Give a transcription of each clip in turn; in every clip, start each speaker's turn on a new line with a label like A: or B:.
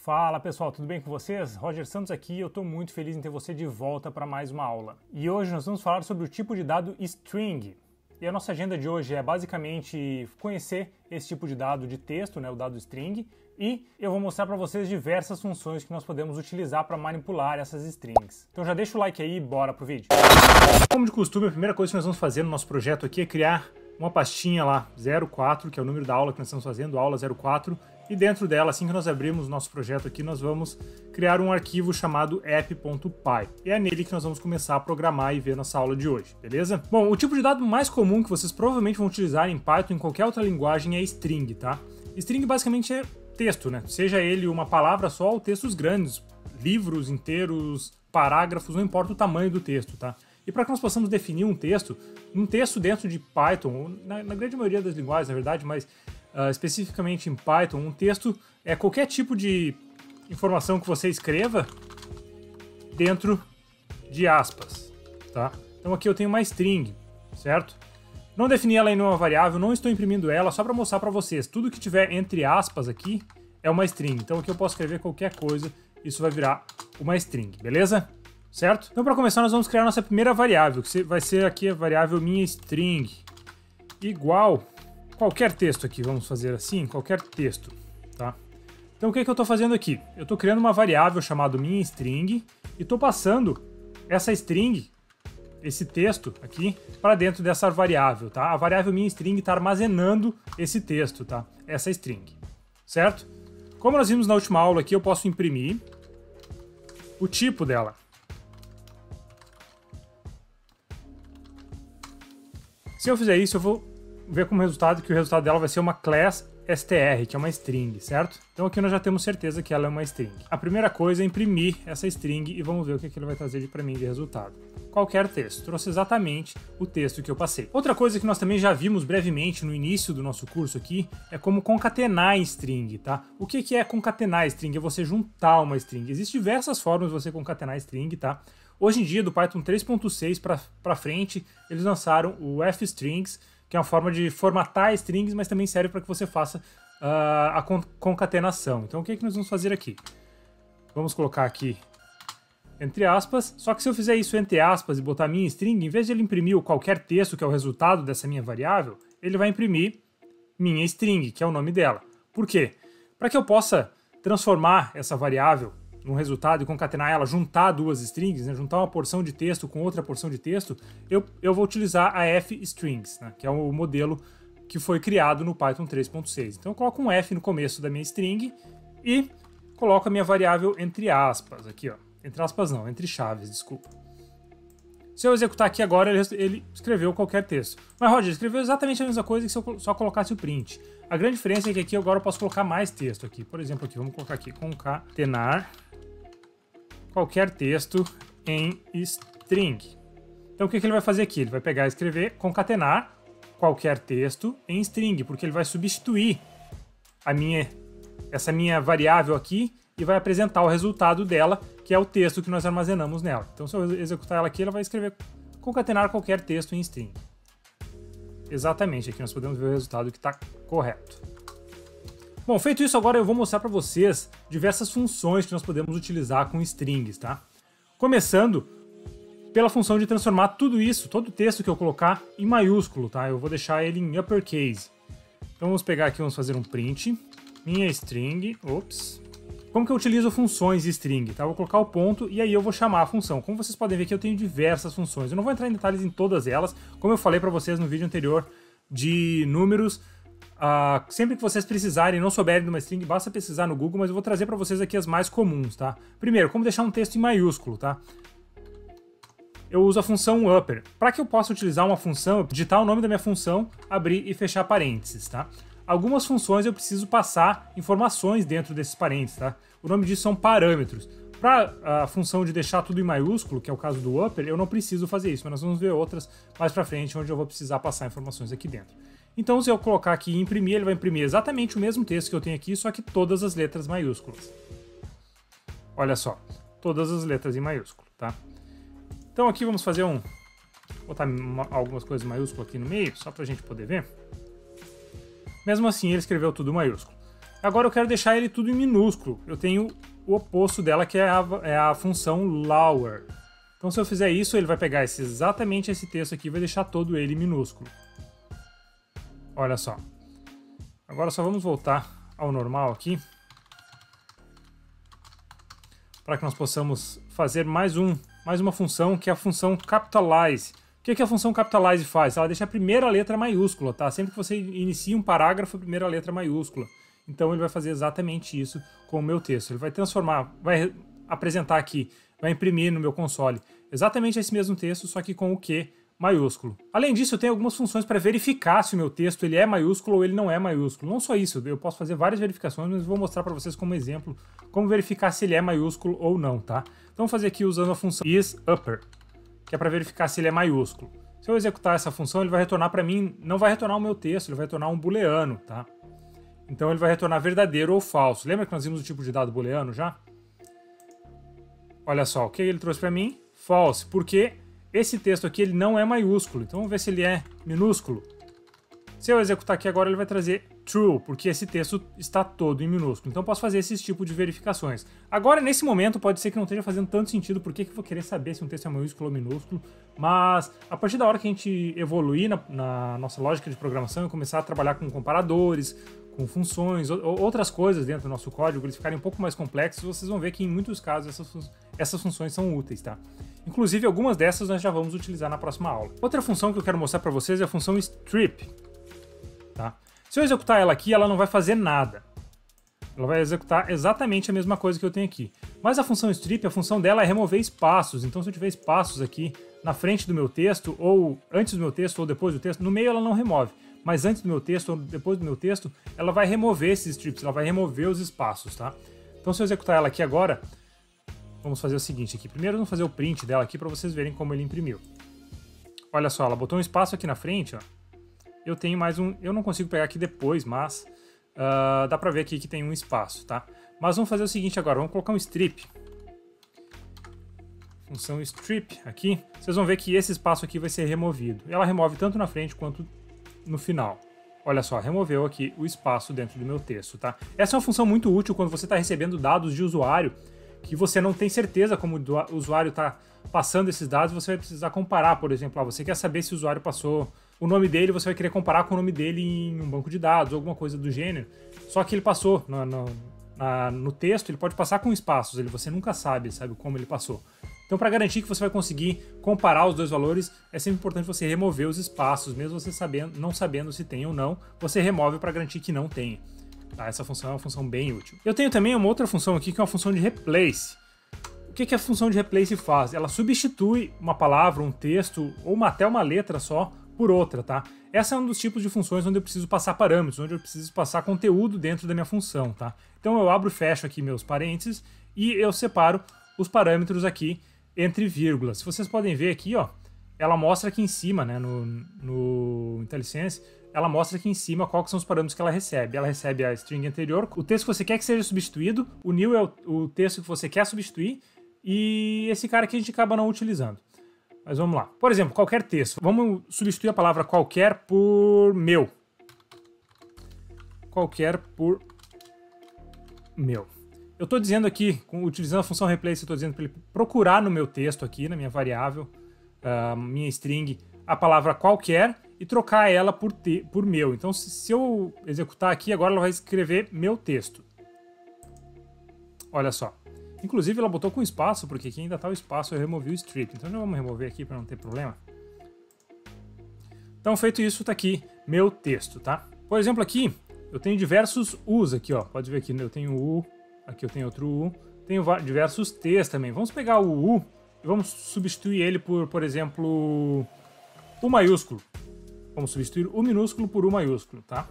A: Fala pessoal, tudo bem com vocês? Roger Santos aqui e eu estou muito feliz em ter você de volta para mais uma aula. E hoje nós vamos falar sobre o tipo de dado string. E a nossa agenda de hoje é basicamente conhecer esse tipo de dado de texto, o dado string, e eu vou mostrar para vocês diversas funções que nós podemos utilizar para manipular essas strings. Então já deixa o like aí e bora pro vídeo. Como de costume, a primeira coisa que nós vamos fazer no nosso projeto aqui é criar uma pastinha lá, 04, que é o número da aula que nós estamos fazendo, aula 04, e dentro dela, assim que nós abrirmos o nosso projeto aqui, nós vamos criar um arquivo chamado app.py. E é nele que nós vamos começar a programar e ver nossa aula de hoje, beleza? Bom, o tipo de dado mais comum que vocês provavelmente vão utilizar em Python e em qualquer outra linguagem é string, tá? String basicamente é texto, né? Seja ele uma palavra só ou textos grandes, livros inteiros, parágrafos, não importa o tamanho do texto, tá? E para que nós possamos definir um texto dentro de Python, na grande maioria das linguagens, na verdade, mas especificamente em Python, um texto é qualquer tipo de informação que você escreva dentro de aspas, tá? Então aqui eu tenho uma string, certo? Não defini ela em nenhuma variável, não estou imprimindo ela, só para mostrar para vocês. Tudo que tiver entre aspas aqui é uma string. Então aqui eu posso escrever qualquer coisa, isso vai virar uma string, beleza? Certo? Então para começar nós vamos criar nossa primeira variável, que vai ser aqui a variável minha string, igual qualquer texto aqui, vamos fazer assim, qualquer texto, tá? Então o que eu estou fazendo aqui? Eu estou criando uma variável chamada minha string e estou passando essa string, esse texto aqui, para dentro dessa variável, tá? A variável minha string está armazenando esse texto, tá? Essa string, certo? Como nós vimos na última aula aqui, eu posso imprimir o tipo dela. Se eu fizer isso, eu vou ver como resultado que o resultado dela vai ser uma class str, que é uma string, certo? Então aqui nós já temos certeza que ela é uma string. A primeira coisa é imprimir essa string e vamos ver o que ele vai trazer para mim de resultado. Qualquer texto. Trouxe exatamente o texto que eu passei. Outra coisa que nós também já vimos brevemente no início do nosso curso aqui é como concatenar em string, tá? O que é concatenar string? É você juntar uma string. Existem diversas formas de você concatenar string, tá? Hoje em dia, do Python 3.6 para frente, eles lançaram o fstrings, que é uma forma de formatar strings, mas também serve para que você faça a concatenação. Então o que nós vamos fazer aqui? Vamos colocar aqui entre aspas, só que se eu fizer isso entre aspas e botar minha string, em vez de ele imprimir qualquer texto, que é o resultado dessa minha variável, ele vai imprimir minha string, que é o nome dela. Por quê? Para que eu possa transformar essa variável num resultado e concatenar ela, juntar duas strings, né, juntar uma porção de texto com outra porção de texto, eu vou utilizar a fstrings, né, que é o modelo que foi criado no Python 3.6. Então eu coloco um f no começo da minha string e coloco a minha variável entre aspas, aqui ó, entre aspas não, entre chaves, desculpa. Se eu executar aqui agora, ele escreveu qualquer texto. Mas Roger, escreveu exatamente a mesma coisa que se eu só colocasse o print. A grande diferença é que aqui agora eu posso colocar mais texto aqui. Por exemplo, aqui, vamos colocar aqui, concatenar qualquer texto em string. Então o que ele vai fazer aqui? Ele vai pegar e escrever concatenar qualquer texto em string, porque ele vai substituir essa minha variável aqui e vai apresentar o resultado dela, que é o texto que nós armazenamos nela. Então se eu executar ela aqui, ela vai escrever concatenar qualquer texto em string. Exatamente, aqui nós podemos ver o resultado que está correto. Bom, feito isso, agora eu vou mostrar para vocês diversas funções que nós podemos utilizar com strings, tá? Começando pela função de transformar tudo isso, todo o texto que eu colocar, em maiúsculo, tá? Eu vou deixar ele em uppercase. Então vamos pegar aqui, vamos fazer um print, minha string, ops. Como que eu utilizo funções string, tá? Eu vou colocar o ponto e aí eu vou chamar a função. Como vocês podem ver aqui, eu tenho diversas funções. Eu não vou entrar em detalhes em todas elas, como eu falei para vocês no vídeo anterior de números. Sempre que vocês precisarem e não souberem de uma string, basta pesquisar no Google, mas eu vou trazer para vocês aqui as mais comuns, tá? Primeiro, como deixar um texto em maiúsculo, tá? Eu uso a função upper. Para que eu possa utilizar uma função, eu digitar o nome da minha função, abrir e fechar parênteses, tá? Algumas funções eu preciso passar informações dentro desses parênteses, tá? O nome disso são parâmetros. Para a função de deixar tudo em maiúsculo, que é o caso do upper, eu não preciso fazer isso, mas nós vamos ver outras mais para frente, onde eu vou precisar passar informações aqui dentro. Então, se eu colocar aqui e imprimir, ele vai imprimir exatamente o mesmo texto que eu tenho aqui, só que todas as letras maiúsculas. Olha só, todas as letras em maiúsculo, tá? Então aqui vamos fazer botar algumas coisas maiúsculas aqui no meio, só para a gente poder ver. Mesmo assim, ele escreveu tudo maiúsculo. Agora eu quero deixar ele tudo em minúsculo. Eu tenho o oposto dela, que é a função lower. Então se eu fizer isso, ele vai pegar exatamente esse texto aqui e vai deixar todo ele minúsculo. Olha só. Agora só vamos voltar ao normal aqui, para que nós possamos fazer mais uma função, que é a função capitalize. O que a função capitalize faz? Ela deixa a primeira letra maiúscula, tá? Sempre que você inicia um parágrafo, a primeira letra maiúscula. Então ele vai fazer exatamente isso com o meu texto. Ele vai transformar, vai apresentar aqui, vai imprimir no meu console exatamente esse mesmo texto, só que com o Q maiúsculo. Além disso, eu tenho algumas funções para verificar se o meu texto ele é maiúsculo ou ele não é maiúsculo. Não só isso, eu posso fazer várias verificações, mas vou mostrar para vocês como exemplo como verificar se ele é maiúsculo ou não, tá? Então vou fazer aqui usando a função isUpper, que é para verificar se ele é maiúsculo. Se eu executar essa função, ele vai retornar para mim, não vai retornar o meu texto, ele vai retornar um booleano, tá? Então ele vai retornar verdadeiro ou falso. Lembra que nós vimos o tipo de dado booleano já? Olha só, o que ele trouxe para mim? False, porque esse texto aqui ele não é maiúsculo. Então vamos ver se ele é minúsculo. Se eu executar aqui agora, ele vai trazer true, porque esse texto está todo em minúsculo. Então eu posso fazer esse tipo de verificações. Agora, nesse momento, pode ser que não esteja fazendo tanto sentido, porque eu vou querer saber se um texto é maiúsculo ou minúsculo, mas a partir da hora que a gente evoluir na nossa lógica de programação e começar a trabalhar com comparadores, com funções, outras coisas dentro do nosso código, eles ficarem um pouco mais complexos, vocês vão ver que em muitos casos essas funções são úteis, tá? Inclusive, algumas dessas nós já vamos utilizar na próxima aula. Outra função que eu quero mostrar para vocês é a função strip. Tá? Se eu executar ela aqui, ela não vai fazer nada. Ela vai executar exatamente a mesma coisa que eu tenho aqui. Mas a função strip, a função dela é remover espaços. Então se eu tiver espaços aqui na frente do meu texto, ou antes do meu texto, ou depois do texto, no meio ela não remove. Mas antes do meu texto, ou depois do meu texto, ela vai remover esses strips, ela vai remover os espaços, tá? Então se eu executar ela aqui agora, vamos fazer o seguinte aqui. Primeiro vamos fazer o print dela aqui para vocês verem como ele imprimiu. Olha só, ela botou um espaço aqui na frente, ó. Eu tenho mais um, eu não consigo pegar aqui depois, mas dá pra ver aqui que tem um espaço, tá? Mas vamos fazer o seguinte agora, vamos colocar um strip. Função strip aqui, vocês vão ver que esse espaço aqui vai ser removido. Ela remove tanto na frente quanto no final. Olha só, removeu aqui o espaço dentro do meu texto, tá? Essa é uma função muito útil quando você está recebendo dados de usuário que você não tem certeza como o usuário está passando esses dados, você vai precisar comparar, por exemplo, você quer saber se o usuário passou o nome dele, você vai querer comparar com o nome dele em um banco de dados, ou alguma coisa do gênero, só que ele passou no texto, ele pode passar com espaços, você nunca sabe como ele passou. Então, para garantir que você vai conseguir comparar os dois valores, é sempre importante você remover os espaços, mesmo você não sabendo se tem ou não, você remove para garantir que não tem. Tá? Essa função é uma função bem útil. Eu tenho também uma outra função aqui, que é uma função de replace. O que a função de replace faz? Ela substitui uma palavra, um texto, ou até uma letra só, por outra, tá? Essa é um dos tipos de funções onde eu preciso passar parâmetros, onde eu preciso passar conteúdo dentro da minha função, tá? Então eu abro e fecho aqui meus parênteses e eu separo os parâmetros aqui entre vírgulas. Se vocês podem ver aqui, ó, ela mostra aqui em cima, né, no IntelliSense, ela mostra aqui em cima quais são os parâmetros que ela recebe. Ela recebe a string anterior, o texto que você quer que seja substituído, o new é o texto que você quer substituir, e esse cara aqui a gente acaba não utilizando. Mas vamos lá. Por exemplo, qualquer texto. Vamos substituir a palavra qualquer por meu. Qualquer por meu. Eu estou dizendo aqui, utilizando a função replace, eu estou dizendo para ele procurar no meu texto aqui, na minha variável, minha string, a palavra qualquer e trocar ela por meu. Então, se eu executar aqui, agora ela vai escrever meu texto. Olha só. Inclusive, ela botou com espaço, porque aqui ainda está o espaço, eu removi o strip. Então, já vamos remover aqui para não ter problema. Então, feito isso, está aqui meu texto, tá? Por exemplo, aqui, eu tenho diversos U's aqui, ó. Pode ver aqui, eu tenho U, aqui eu tenho outro U. Tenho diversos T's também. Vamos pegar o U e vamos substituir ele por exemplo, U maiúsculo. Vamos substituir U minúsculo por U maiúsculo, tá?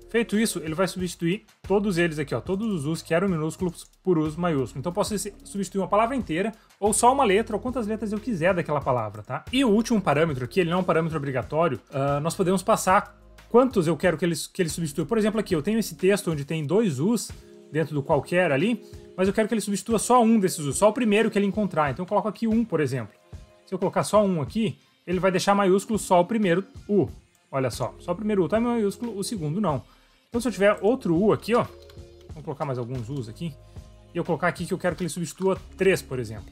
A: Feito isso, ele vai substituir todos eles aqui, ó, todos os U's que eram minúsculos por U's maiúsculos. Então eu posso substituir uma palavra inteira, ou só uma letra, ou quantas letras eu quiser daquela palavra, tá? E o último parâmetro aqui, ele não é um parâmetro obrigatório, nós podemos passar quantos eu quero que ele substitua. Por exemplo, aqui eu tenho esse texto onde tem 2 U's dentro do qualquer ali, mas eu quero que ele substitua só um desses U's, só o primeiro que ele encontrar. Então eu coloco aqui 1, por exemplo. Se eu colocar só 1 aqui, ele vai deixar maiúsculo só o primeiro U. Olha só o primeiro U tá em maiúsculo, o segundo não. Então se eu tiver outro U aqui, ó, Vamos colocar mais alguns U's aqui. E eu colocar aqui que eu quero que ele substitua 3, por exemplo.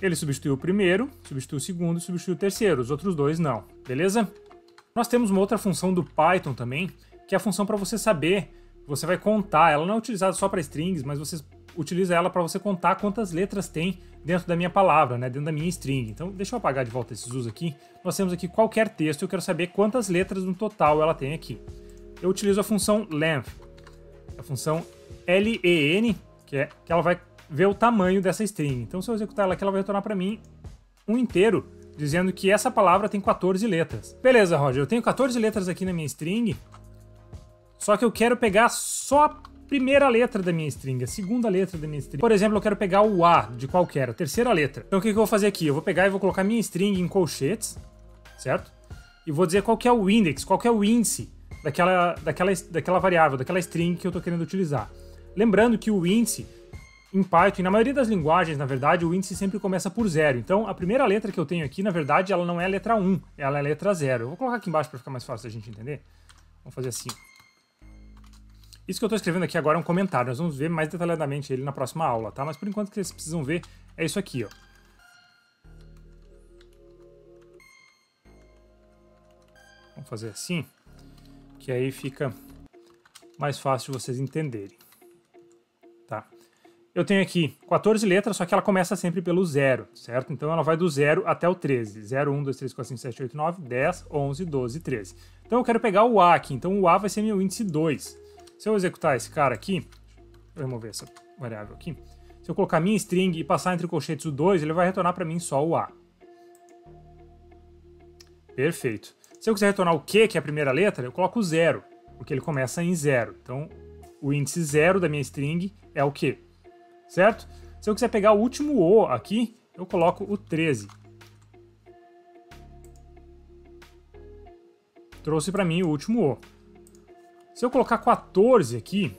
A: Ele substituiu o primeiro, substituiu o segundo e substituiu o terceiro. Os outros dois não, beleza? Nós temos uma outra função do Python também, que é a função para você saber, você vai contar. Ela não é utilizada só para strings, mas você utiliza ela para você contar quantas letras tem dentro da minha palavra, né, dentro da minha string. Então, deixa eu apagar de volta esses usos aqui. Nós temos aqui qualquer texto, eu quero saber quantas letras no total ela tem aqui. Eu utilizo a função length, a função len, que ela vai ver o tamanho dessa string. Então, se eu executar ela aqui, ela vai retornar para mim um inteiro, dizendo que essa palavra tem 14 letras. Beleza, Roger, eu tenho 14 letras aqui na minha string, só que eu quero pegar só a primeira letra da minha string, a segunda letra da minha string. Por exemplo, eu quero pegar o A de qualquer, a terceira letra. Então o que eu vou fazer aqui? Eu vou pegar e vou colocar minha string em colchetes, certo? E vou dizer qual que é o index, qual que é o índice daquela variável, daquela string que eu estou querendo utilizar. Lembrando que o índice, em Python, e na maioria das linguagens, na verdade, o índice sempre começa por 0. Então, a primeira letra que eu tenho aqui, na verdade, ela não é a letra 1, ela é a letra 0. Eu vou colocar aqui embaixo para ficar mais fácil da gente entender. Vamos fazer assim. Isso que eu estou escrevendo aqui agora é um comentário, nós vamos ver mais detalhadamente ele na próxima aula, tá? Mas por enquanto o que vocês precisam ver é isso aqui, ó. Vamos fazer assim, que aí fica mais fácil de vocês entenderem, tá? Eu tenho aqui 14 letras, só que ela começa sempre pelo 0, certo? Então ela vai do 0 até o 13. 0, 1, 2, 3, 4, 5, 6, 7, 8, 9, 10, 11, 12, 13. Então eu quero pegar o A aqui, então o A vai ser meu índice 2. Se eu executar esse cara aqui, deixa eu remover essa variável aqui. Se eu colocar minha string e passar entre colchetes o 2, ele vai retornar para mim só o A. Perfeito. Se eu quiser retornar o Q, que é a primeira letra, eu coloco o 0, porque ele começa em 0. Então, o índice 0 da minha string é o Q, certo? Se eu quiser pegar o último O aqui, eu coloco o 13. Trouxe para mim o último O. Se eu colocar 14 aqui,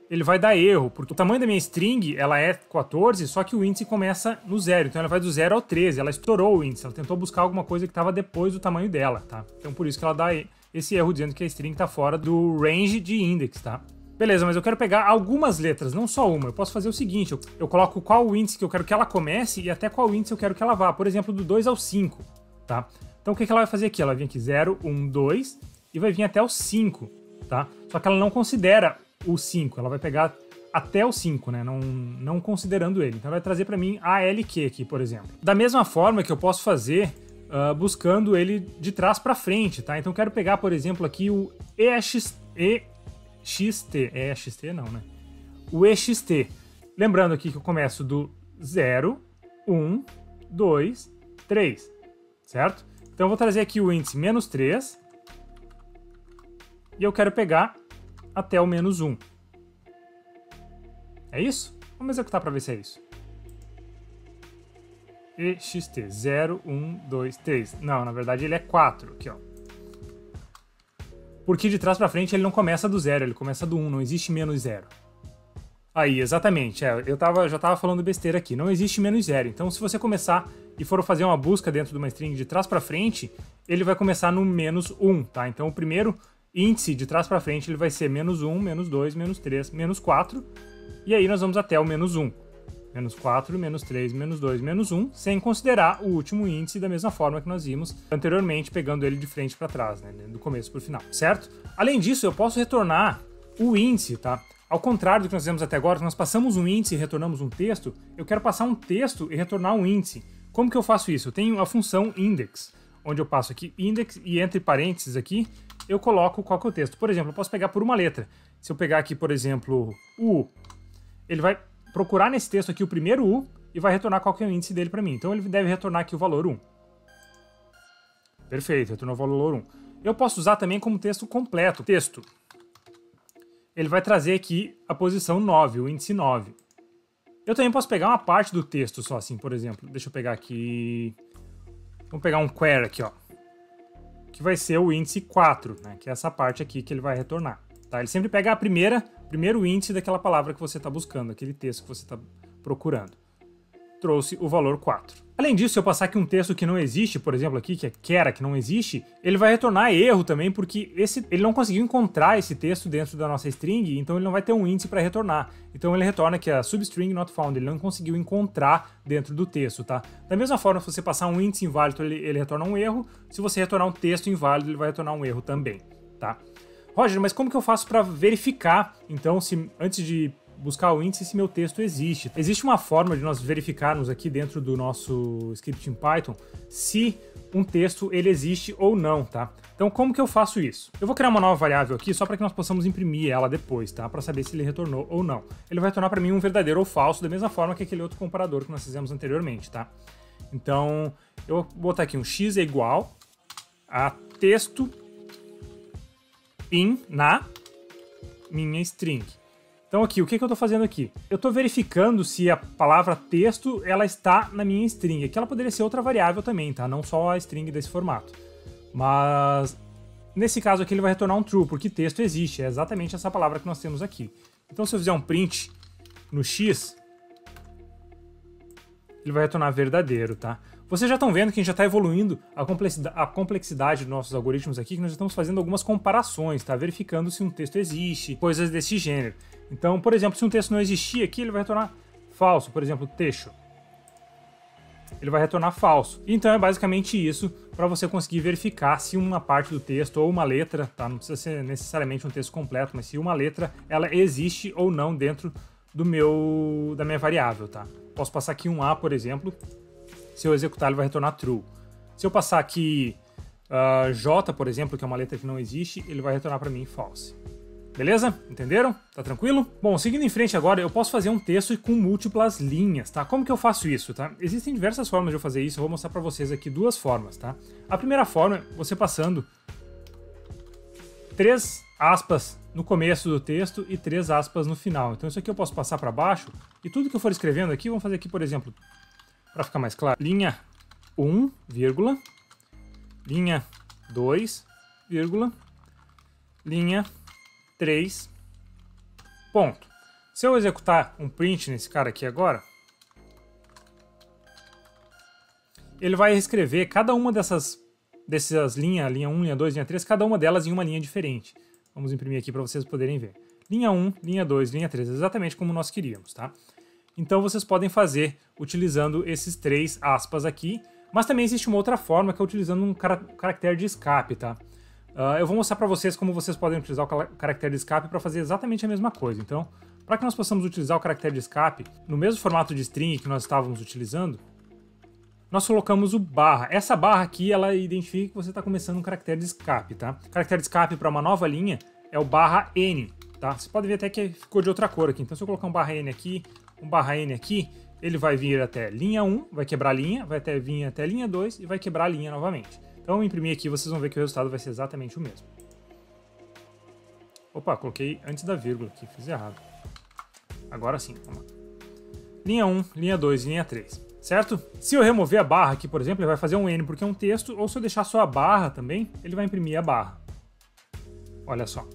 A: ele vai dar erro, porque o tamanho da minha string ela é 14, só que o índice começa no 0, então ela vai do 0 ao 13, ela estourou o índice, ela tentou buscar alguma coisa que estava depois do tamanho dela, tá? Então por isso que ela dá esse erro dizendo que a string está fora do range de index, tá? Beleza, mas eu quero pegar algumas letras, não só uma. Eu posso fazer o seguinte, eu coloco qual o índice que eu quero que ela comece e até qual índice eu quero que ela vá, por exemplo, do 2 ao 5, tá? Então o que ela vai fazer aqui? Ela vai vir aqui 0, 1, 2 e vai vir até o 5, tá? Só que ela não considera o 5, ela vai pegar até o 5, né? Não considerando ele. Então ela vai trazer para mim a ALQ aqui, por exemplo. Da mesma forma que eu posso fazer buscando ele de trás para frente, tá? Então eu quero pegar, por exemplo, aqui o EXT, não, né? O EXT. Lembrando aqui que eu começo do 0, 1, 2, 3, certo? Então eu vou trazer aqui o índice menos 3 e eu quero pegar até o menos 1. É isso? Vamos executar para ver se é isso. EXT 0, 1, 2, 3. Não, na verdade ele é 4 aqui, ó. Porque de trás para frente ele não começa do 0, ele começa do 1, não existe menos 0. Aí, exatamente, eu já tava falando besteira aqui, não existe menos 0. Então se você começar e for fazer uma busca dentro de uma string de trás para frente, ele vai começar no menos 1, tá? Então o primeiro índice de trás para frente ele vai ser menos 1, menos 2, menos 3, menos 4, e aí nós vamos até o menos 1. Menos 4, menos 3, menos 2, menos 1, sem considerar o último índice da mesma forma que nós vimos anteriormente, pegando ele de frente para trás, né, do começo para o final, certo? Além disso, eu posso retornar o índice, tá? Ao contrário do que nós fizemos até agora, nós passamos um índice e retornamos um texto, eu quero passar um texto e retornar um índice. Como que eu faço isso? Eu tenho a função index, onde eu passo aqui index e entre parênteses aqui, eu coloco qual que é o texto. Por exemplo, eu posso pegar por uma letra. Se eu pegar aqui, por exemplo, o U, ele vai procurar nesse texto aqui o primeiro U e vai retornar qual que é o índice dele para mim. Então ele deve retornar aqui o valor 1. Perfeito, retornou o valor 1. Eu posso usar também como texto completo. Texto. Ele vai trazer aqui a posição 9, o índice 9. Eu também posso pegar uma parte do texto só assim, por exemplo. Deixa eu pegar aqui... Vamos pegar um query aqui, ó. Que vai ser o índice 4, né? Que é essa parte aqui que ele vai retornar. Tá? Ele sempre pega primeiro índice daquela palavra que você está buscando, aquele texto que você está procurando. Trouxe o valor 4. Além disso, se eu passar aqui um texto que não existe, por exemplo aqui, que é quera, que não existe, ele vai retornar erro também, porque ele não conseguiu encontrar esse texto dentro da nossa string, então ele não vai ter um índice para retornar. Então ele retorna que a substring not found, ele não conseguiu encontrar dentro do texto, tá? Da mesma forma, se você passar um índice inválido, ele retorna um erro. Se você retornar um texto inválido, ele vai retornar um erro também, tá? Roger, mas como que eu faço para verificar, então, se antes de buscar o índice se meu texto existe? Existe uma forma de nós verificarmos aqui dentro do nosso script em Python se um texto ele existe ou não, tá? Então como que eu faço isso? Eu vou criar uma nova variável aqui só para que nós possamos imprimir ela depois, tá? Para saber se ele retornou ou não. Ele vai retornar para mim um verdadeiro ou falso, da mesma forma que aquele outro comparador que nós fizemos anteriormente, tá? Então eu vou botar aqui um x é igual a texto in na minha string. Então aqui, o que eu estou fazendo aqui? Eu estou verificando se a palavra texto ela está na minha string. Aqui ela poderia ser outra variável também, tá? Não só a string desse formato. Mas nesse caso aqui ele vai retornar um true, porque texto existe. É exatamente essa palavra que nós temos aqui. Então se eu fizer um print no x, ele vai retornar verdadeiro, tá? Vocês já estão vendo que a gente já está evoluindo a complexidade dos nossos algoritmos aqui, que nós já estamos fazendo algumas comparações, tá? Verificando se um texto existe, coisas desse gênero. Então, por exemplo, se um texto não existir aqui, ele vai retornar falso. Por exemplo, texto. Ele vai retornar falso. Então é basicamente isso para você conseguir verificar se uma parte do texto ou uma letra, tá? Não precisa ser necessariamente um texto completo, mas se uma letra ela existe ou não dentro da minha variável, tá? Posso passar aqui um A, por exemplo. Se eu executar, ele vai retornar true. Se eu passar aqui J, por exemplo, que é uma letra que não existe, ele vai retornar para mim false. Beleza? Entenderam? Tá tranquilo? Bom, seguindo em frente agora, eu posso fazer um texto com múltiplas linhas, tá? Como que eu faço isso, tá? Existem diversas formas de eu fazer isso, eu vou mostrar para vocês aqui duas formas, tá? A primeira forma é você passando 3 aspas no começo do texto e 3 aspas no final. Então isso aqui eu posso passar para baixo e tudo que eu for escrevendo aqui, vamos fazer aqui, por exemplo, para ficar mais claro, linha 1, vírgula, linha 2, vírgula, linha 3, ponto. Se eu executar um print nesse cara aqui agora, ele vai escrever cada uma dessas linha 1, linha 2, linha 3, cada uma delas em uma linha diferente. Vamos imprimir aqui para vocês poderem ver. Linha 1, linha 2, linha 3, exatamente como nós queríamos, tá? Então vocês podem fazer utilizando esses 3 aspas aqui, mas também existe uma outra forma que é utilizando um caractere de escape, tá? Eu vou mostrar para vocês como vocês podem utilizar o caractere de escape para fazer exatamente a mesma coisa. Então, para que nós possamos utilizar o caractere de escape no mesmo formato de string que nós estávamos utilizando, nós colocamos o barra. Essa barra aqui, ela identifica que você está começando um caractere de escape, tá? O caractere de escape para uma nova linha é o barra N, tá? Você pode ver até que ficou de outra cor aqui. Então, se eu colocar um barra N aqui, ele vai vir até linha 1, vai quebrar a linha, vai vir até linha 2 e vai quebrar a linha novamente. Então, eu imprimir aqui, vocês vão ver que o resultado vai ser exatamente o mesmo. Opa, coloquei antes da vírgula aqui, fiz errado. Agora sim, vamos lá. Linha 1, linha 2 e linha 3, certo? Se eu remover a barra aqui, por exemplo, ele vai fazer um N porque é um texto, ou se eu deixar só a barra também, ele vai imprimir a barra. Olha só.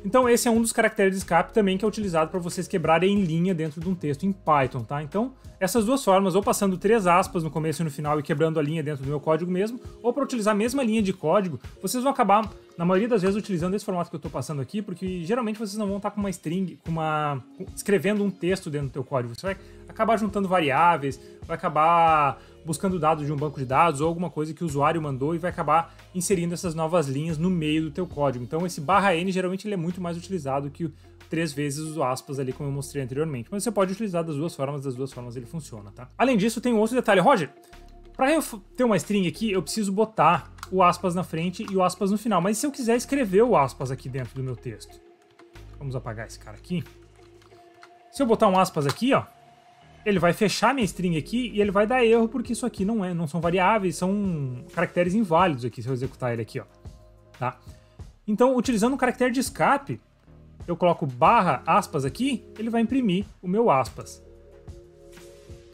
A: Então esse é um dos caracteres de escape também que é utilizado para vocês quebrarem em linha dentro de um texto em Python, tá? Então essas duas formas, ou passando 3 aspas no começo e no final e quebrando a linha dentro do meu código mesmo, ou para utilizar a mesma linha de código, vocês vão acabar, na maioria das vezes, utilizando esse formato que eu estou passando aqui, porque geralmente vocês não vão estar com uma string, escrevendo um texto dentro do teu código. Você vai acabar juntando variáveis, vai acabar buscando dados de um banco de dados ou alguma coisa que o usuário mandou e vai acabar inserindo essas novas linhas no meio do teu código. Então esse barra N geralmente ele é muito mais utilizado que 3 vezes o aspas ali, como eu mostrei anteriormente. Mas você pode utilizar das duas formas ele funciona, tá? Além disso, tem um outro detalhe. Roger, para eu ter uma string aqui, eu preciso botar o aspas na frente e o aspas no final. Mas se eu quiser escrever o aspas aqui dentro do meu texto? Vamos apagar esse cara aqui. Se eu botar um aspas aqui, ó, ele vai fechar minha string aqui e ele vai dar erro porque isso aqui não são variáveis, são caracteres inválidos aqui, se eu executar ele aqui, ó. Tá? Então, utilizando um caractere de escape, eu coloco barra aspas aqui, ele vai imprimir o meu aspas.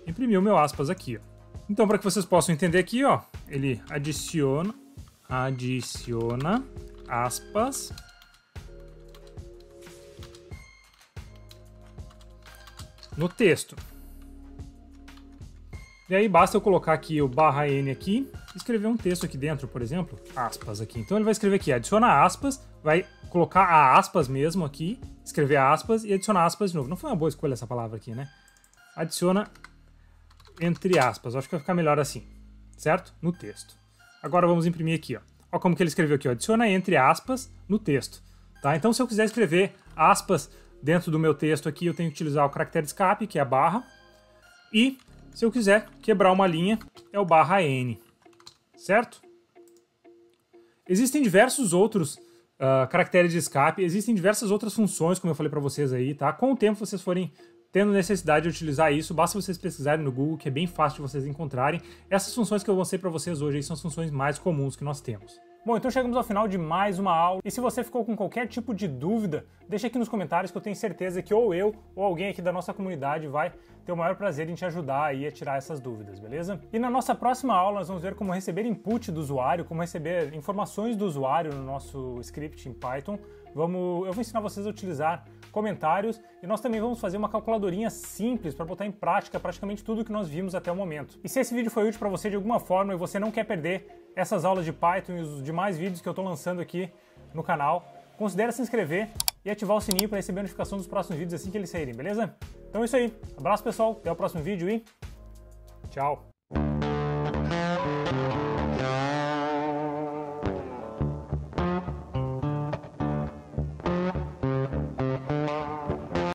A: Imprimiu o meu aspas aqui, ó. Então, para que vocês possam entender aqui, ó, ele adiciona aspas no texto. E aí basta eu colocar aqui o /n aqui e escrever um texto aqui dentro, por exemplo, aspas aqui. Então ele vai escrever aqui, adiciona aspas, vai colocar a aspas mesmo aqui, escrever aspas e adicionar aspas de novo. Não foi uma boa escolha essa palavra aqui, né? Adiciona entre aspas, eu acho que vai ficar melhor assim, certo? No texto. Agora vamos imprimir aqui, ó. Olha como que ele escreveu aqui, ó. Adiciona entre aspas no texto, tá? Então se eu quiser escrever aspas dentro do meu texto aqui, eu tenho que utilizar o caractere de escape, que é a barra, e se eu quiser quebrar uma linha, é o /n, certo? Existem diversos outros caracteres de escape, existem diversas outras funções, como eu falei para vocês aí, tá? Com o tempo vocês forem tendo necessidade de utilizar isso, basta vocês pesquisarem no Google, que é bem fácil de vocês encontrarem. Essas funções que eu mostrei para vocês hoje aí são as funções mais comuns que nós temos. Bom, então chegamos ao final de mais uma aula, e se você ficou com qualquer tipo de dúvida, deixa aqui nos comentários que eu tenho certeza que ou eu ou alguém aqui da nossa comunidade vai ter o maior prazer em te ajudar aí a tirar essas dúvidas, beleza? E na nossa próxima aula nós vamos ver como receber input do usuário, como receber informações do usuário no nosso script em Python. Eu vou ensinar vocês a utilizar comentários e nós também vamos fazer uma calculadorinha simples para botar em prática praticamente tudo que nós vimos até o momento. E se esse vídeo foi útil para você de alguma forma e você não quer perder essas aulas de Python e os demais vídeos que eu estou lançando aqui no canal, considere se inscrever e ativar o sininho para receber a notificação dos próximos vídeos assim que eles saírem, beleza? Então é isso aí. Abraço pessoal, até o próximo vídeo e tchau!